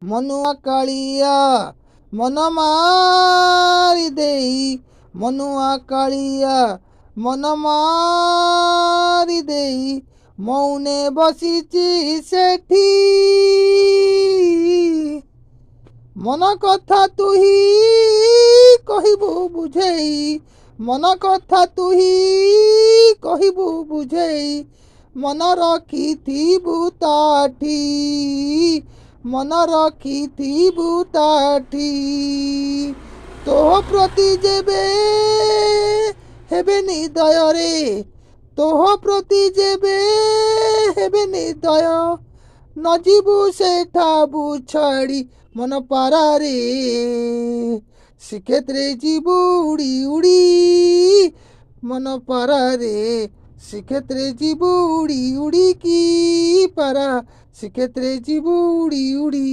ମନୁଆ କାଳିଆ ମନ ମାରି ଦେଇ, ମନୁଆ କାଳିଆ ମନ ମାରି ଦେଇ, ମୌନେ ବସିଛି ସେଠି। ମନ କଥା ତୁହି କହିବୁ ବୁଝେଇ, ମନ କଥା ତୁହି କହିବୁ ବୁଝେଇ, ମନ ରଖିଥିବୁ ତାଠି, ମନ ରଖିଥିବୁ ତାଠି। ତୋ ପ୍ରତି ଯେବେ ହେବେ ନିଦୟରେ, ତୋ ପ୍ରତି ଯେବେ ହେବେ ନିଦୟ, ନ ଯିବୁ ସେଠାବୁ ଛାଡ଼ି ମନ ପାରାରେ, ଶ୍ରୀକ୍ଷେତ୍ରରେ ଯିବୁ ଉଡ଼ି ଉଡ଼ି ମନ ପାରାରେ, ଶ୍ରୀକ୍ଷେତ୍ରରେ ଯିବୁ ଉଡ଼ି ଉଡ଼ିକି ପାରା, ଶ୍ରୀକ୍ଷେତ୍ରରେ ଯିବୁ ଉଡ଼ି ଉଡ଼ି।